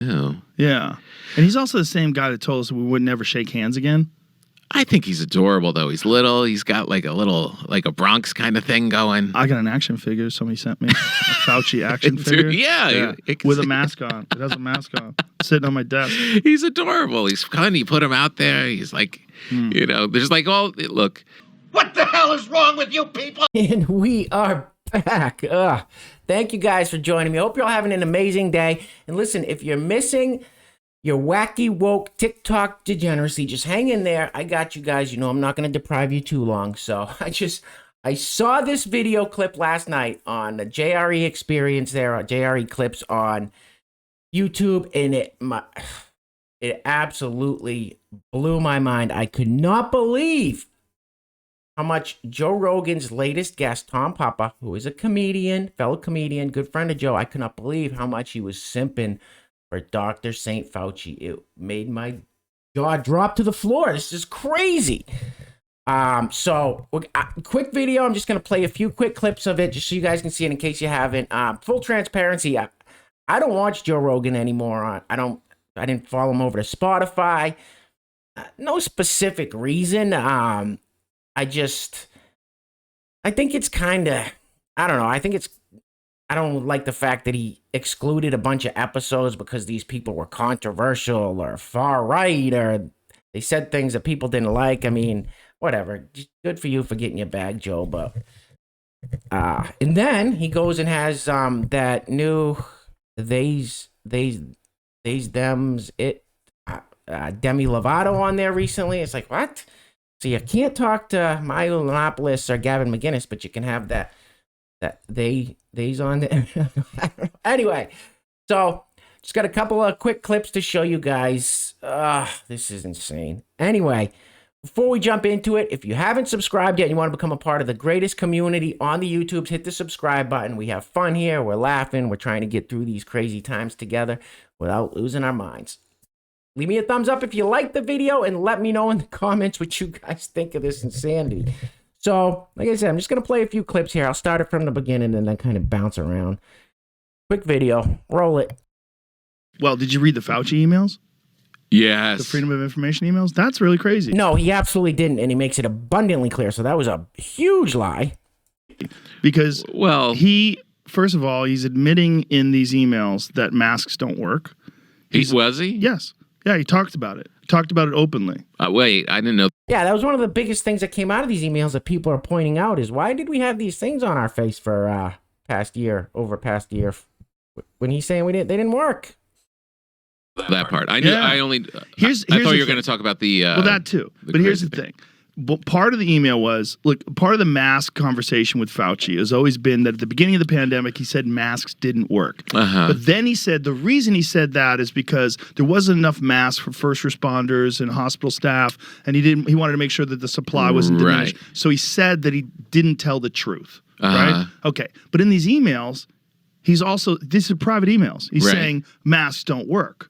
Oh. Yeah. And he's also the same guy that told us we would never shake hands again. I think he's adorable, though. He's little. He's got like a Bronx kind of thing going. I got an action figure somebody sent me. A Fauci action figure. Yeah. With a mask on. It has a mask on. Sitting on my desk. He's adorable. He's fun. You put him out there. He's like, there's like look. What the hell is wrong with you people? And we are back. Thank you guys for joining me. I hope you're all having an amazing day. And listen, if you're missing your wacky, woke TikTok degeneracy, just hang in there. I got you guys. You know I'm not going to deprive you too long. So I saw this video clip last night on the JRE experience there, JRE clips on YouTube, and it absolutely blew my mind. I could not believe how much Joe Rogan's latest guest, Tom Papa, who is a comedian, fellow comedian, good friend of Joe, I could not believe how much he was simping for Dr. St. Fauci. It made my jaw drop to the floor. This is crazy. So quick video. I'm just going to play a few quick clips of it just so you guys can see it in case you haven't. Full transparency. I don't watch Joe Rogan anymore. I didn't follow him over to Spotify. No specific reason. I think it's kind of, I don't know. I don't like the fact that he excluded a bunch of episodes because these people were controversial or far right, or they said things that people didn't like. I mean, whatever. Good for you for getting your bag, Joe. But and then he goes and has that new theys thems it Demi Lovato on there recently. It's like, what? So you can't talk to Milo Yiannopoulos or Gavin McInnes, but you can have that they's on there. Anyway, so just got a couple of quick clips to show you guys. This is insane. Anyway, before we jump into it, if you haven't subscribed yet and you want to become a part of the greatest community on the YouTubes, hit the subscribe button. We have fun here. We're laughing. We're trying to get through these crazy times together without losing our minds. Leave me a thumbs up if you like the video and let me know in the comments what you guys think of this insanity. So, like I said, I'm just going to play a few clips here. I'll start it from the beginning and then kind of bounce around. Quick video. Roll it. Well, did you read the Fauci emails? Yes. The Freedom of Information emails? That's really crazy. No, he absolutely didn't, and he makes it abundantly clear. So that was a huge lie. Because, first of all, he's admitting in these emails that masks don't work. Was he? Yes. Yeah, he talked about it. He talked about it openly. Wait, I didn't know. Yeah, that was one of the biggest things that came out of these emails that people are pointing out is why did we have these things on our face for past year, when he's saying they didn't work. That part. I knew. Yeah. I thought you were going to talk about the. Well, that too. But here's the thing. Part of the email was, look, part of the mask conversation with Fauci has always been that at the beginning of the pandemic, he said masks didn't work. But then he said the reason he said that is because there wasn't enough masks for first responders and hospital staff, and he wanted to make sure that the supply wasn't diminished. Right. So he said that he didn't tell the truth. Right? Okay. But in these emails, these are private emails. He's saying masks don't work.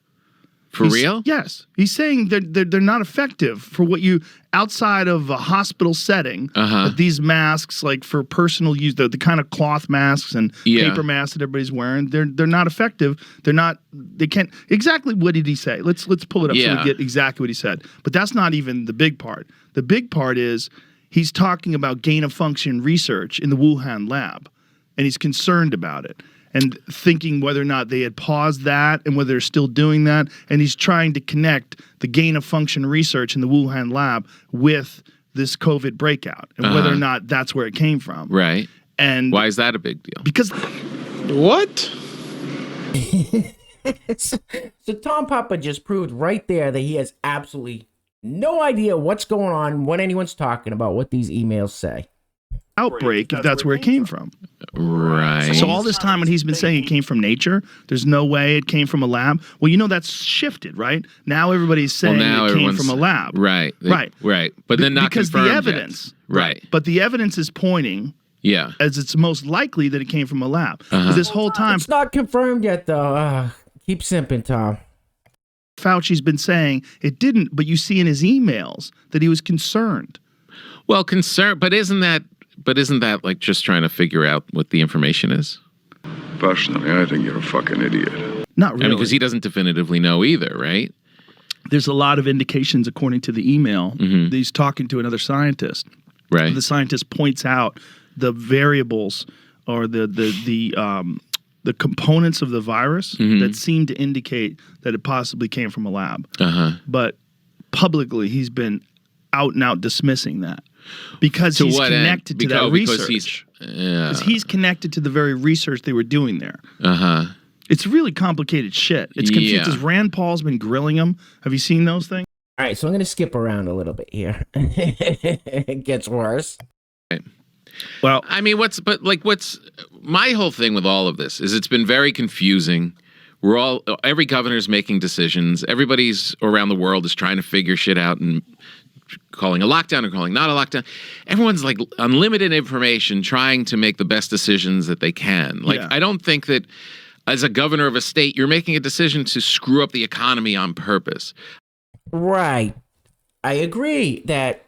For real? Yes. He's saying they're not effective for what you, outside of a hospital setting, that these masks, like for personal use, the kind of cloth masks and paper masks that everybody's wearing, they're not effective. They can't, exactly what did he say? Let's pull it up so we get exactly what he said. But that's not even the big part. The big part is he's talking about gain of function research in the Wuhan lab, and he's concerned about it. And thinking whether or not they had paused that and whether they're still doing that. And he's trying to connect the gain of function research in the Wuhan lab with this COVID breakout and whether or not that's where it came from. Right. And why is that a big deal? Because what? So Tom Papa just proved right there that he has absolutely no idea what's going on, what anyone's talking about, what these emails say. Outbreak, if that's where it came from. Right. So all this time when he's been saying it came from nature, there's no way it came from a lab. Well, you know that's shifted, right? Now everybody's saying it came from a lab. Right. Right. But then not because the evidence. Yet. Right. But the evidence is pointing as it's most likely that it came from a lab. This whole time. It's not confirmed yet, though. Keep simping, Tom. Fauci's been saying it didn't, but you see in his emails that he was concerned. Well, concerned, but isn't that like just trying to figure out what the information is? Personally, I think you're a fucking idiot. Not really. I mean, because he doesn't definitively know either, right? There's a lot of indications, according to the email, that he's talking to another scientist. Right. The scientist points out the variables or the components of the virus that seem to indicate that it possibly came from a lab. But publicly, he's been out and out dismissing that because he's connected to that research. Because he's connected to the very research they were doing there. It's really complicated shit. It's confused. Because Rand Paul's been grilling him. Have you seen those things? All right, so I'm going to skip around a little bit here. It gets worse. Well, I mean, what's my whole thing with all of this is it's been very confusing. Every governor's making decisions. Everybody's around the world is trying to figure shit out and calling a lockdown or calling not a lockdown. Everyone's like unlimited information, trying to make the best decisions that they can. Like, I don't think that as a governor of a state, you're making a decision to screw up the economy on purpose. Right. I agree that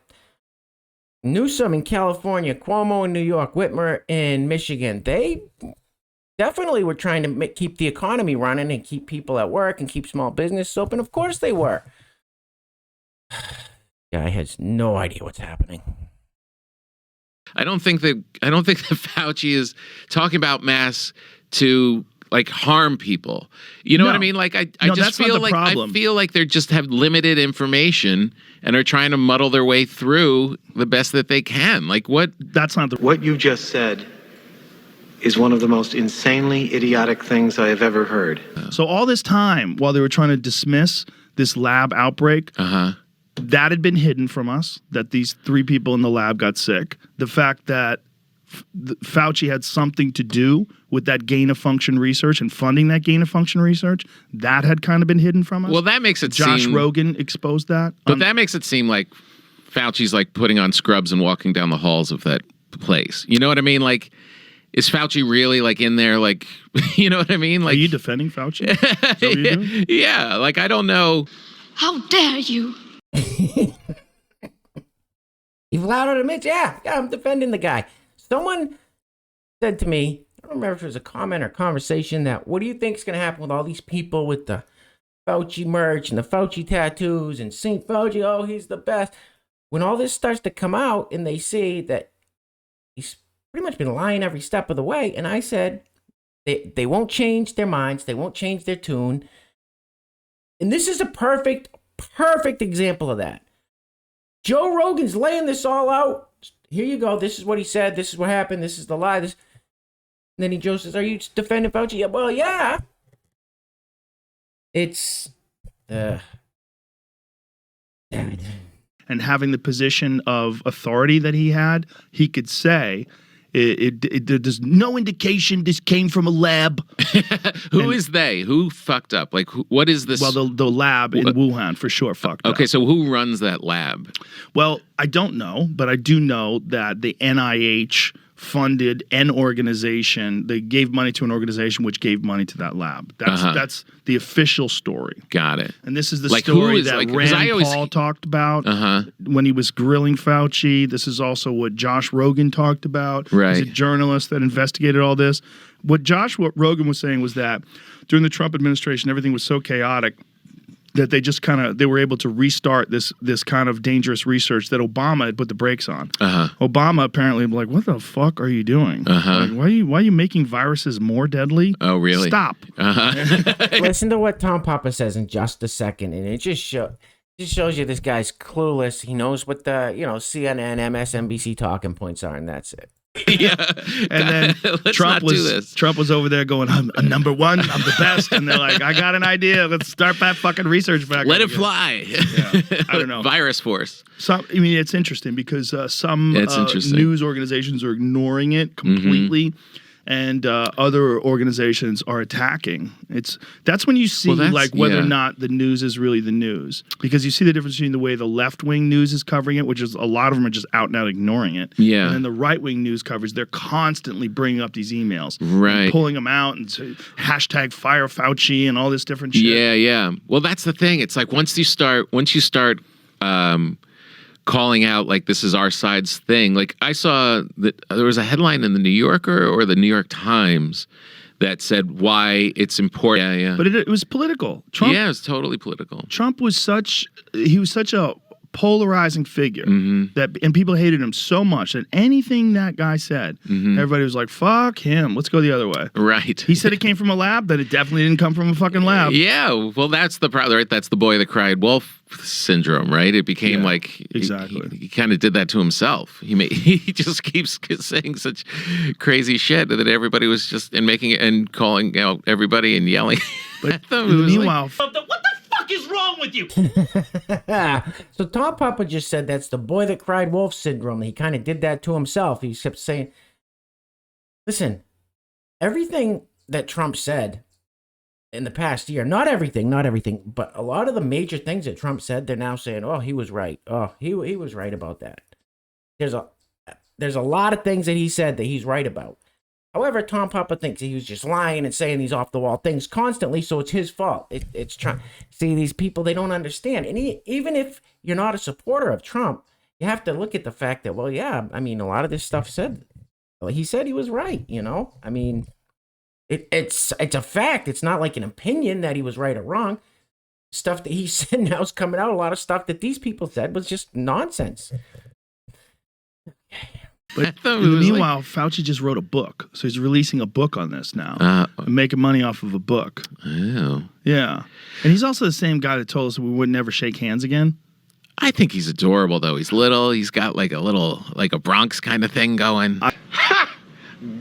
Newsom in California, Cuomo in New York, Whitmer in Michigan, they definitely were trying to keep the economy running and keep people at work and keep small business open. Of course they were. Guy has no idea what's happening. I don't think that Fauci is talking about masks to like harm people. You know what I mean? Like I just feel like I feel like they just have limited information and are trying to muddle their way through the best that they can. Like what? That's not the. What you just said is one of the most insanely idiotic things I have ever heard. So all this time, while they were trying to dismiss this lab outbreak, that had been hidden from us, that these 3 people in the lab got sick. The fact that Fauci had something to do with that gain-of-function research and funding that gain-of-function research, that had kind of been hidden from us. Well, that makes it Josh Rogan exposed that. But that makes it seem like Fauci's like putting on scrubs and walking down the halls of that place. You know what I mean? Like, is Fauci really like in there? Like, you know what I mean? Like, are you defending Fauci? Is that what you're doing? Yeah. Like, I don't know. How dare you? He flat out admits, yeah, I'm defending the guy. Someone said to me, I don't remember if it was a comment or conversation, that what do you think is going to happen with all these people with the Fauci merch and the Fauci tattoos and St. Fauci, oh, he's the best. When all this starts to come out and they see that he's pretty much been lying every step of the way. And I said, they won't change their minds. They won't change their tune. And this is a perfect example of that. Joe Rogan's laying this all out. Here you go. This is what he said. This is what happened. This is the lie. And then Joe says, are you defending Fauci? Yeah, well, yeah. It's... And having the position of authority that he had, he could say... there's no indication this came from a lab. Who is they? Who fucked up? Like, what is this? Well, the lab in Wuhan for sure fucked up. Okay, so who runs that lab? Well, I don't know, but I do know that the NIH funded an organization. They gave money to an organization which gave money to that lab. That's the official story. Got it. And this is the story that like, Rand Paul talked about when he was grilling Fauci. This is also what Josh Rogan talked about. Right. He's a journalist that investigated all this. What Rogan was saying was that during the Trump administration, everything was so chaotic that they were able to restart this kind of dangerous research that Obama had put the brakes on. Obama apparently was like, what the fuck are you doing? Like, why are you making viruses more deadly? Oh, really? Stop. Listen to what Tom Papa says in just a second, and it just shows you this guy's clueless. He knows what the CNN, MSNBC talking points are, and that's it. Yeah. And then Trump was over there going, I'm number one, I'm the best. And they're like, I got an idea. Let's start that fucking research back. Let it fly. Yeah. I don't know. Virus force. It's interesting because some news organizations are ignoring it completely. And other organizations are attacking. That's when you see whether or not the news is really the news, because you see the difference between the way the left-wing news is covering it, which is a lot of them are just out and out ignoring it. Yeah. And then the right-wing news coverage, they're constantly bringing up these emails, right, and pulling them out and hashtag fire Fauci and all this different shit. Yeah. Well, that's the thing. It's like once you start calling out like this is our side's thing. Like I saw that there was a headline in the New Yorker or the New York Times that said why it's important. Yeah, yeah. But it was political. Trump. Yeah, it was totally political. Trump was such a polarizing figure and people hated him so much that anything that guy said, everybody was like, fuck him. Let's go the other way. Right. He said it came from a lab, that it definitely didn't come from a fucking lab. Yeah, well, that's the problem, right? That's the boy that cried wolf syndrome, right? It became exactly. He kind of did that to himself. He just keeps saying such crazy shit that everybody was just making it and calling out everybody and yelling. But meanwhile, What the fuck is wrong with you? So Tom Papa just said that's the boy that cried wolf syndrome. He kind of did that to himself. He kept saying, listen, everything that Trump said in the past year, not everything, but a lot of the major things that Trump said, they're now saying, oh, he was right. Oh, he was right about that. There's a lot of things that he said that he's right about. However, Tom Papa thinks he was just lying and saying these off-the-wall things constantly, so it's his fault. It's Trump. See, these people, they don't understand. And even if you're not a supporter of Trump, you have to look at the fact that, well, yeah, I mean, a lot of this stuff he said he was right, you know? I mean, it's a fact. It's not like an opinion that he was right or wrong. Stuff that he said now is coming out. A lot of stuff that these people said was just nonsense. But meanwhile, Fauci just wrote a book. So he's releasing a book on this now. Making money off of a book. Oh. Yeah. And he's also the same guy that told us we would never shake hands again. I think he's adorable, though. He's little. He's got like a Bronx kind of thing going.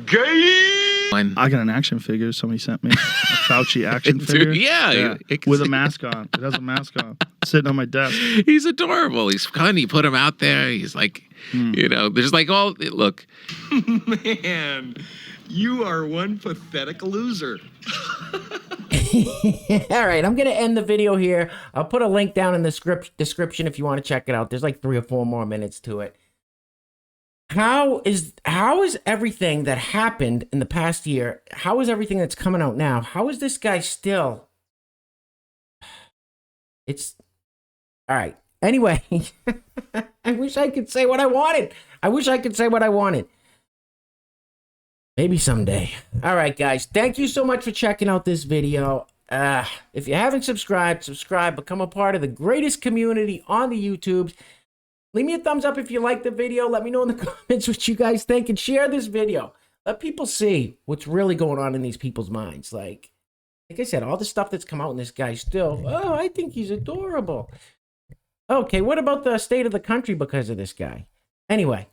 Gay! I got an action figure somebody sent me. A Fauci action figure. Yeah. With a mask on. It has a mask on. Sitting on my desk. He's adorable. He's fun. You put him out there. He's like, you know, there's like look. Man, you are one pathetic loser. All right, I'm going to end the video here. I'll put a link down in the description if you want to check it out. There's like 3 or 4 more minutes to it. How is everything that happened in the past year, how is everything that's coming out now, how is this guy still? It's all right. Anyway, I wish I could say what I wanted. Maybe someday. All right, guys. Thank you so much for checking out this video. If you haven't subscribed, become a part of the greatest community on the YouTubes. Leave me a thumbs up if you like the video. Let me know in the comments what you guys think and share this video. Let people see what's really going on in these people's minds. Like I said, all the stuff that's come out in this guy still, oh, I think he's adorable. Okay, what about the state of the country because of this guy? Anyway,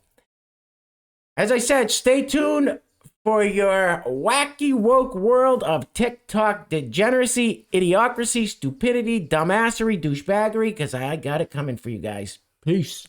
as I said, stay tuned for your wacky woke world of TikTok degeneracy, idiocracy, stupidity, dumbassery, douchebaggery, because I got it coming for you guys. Peace.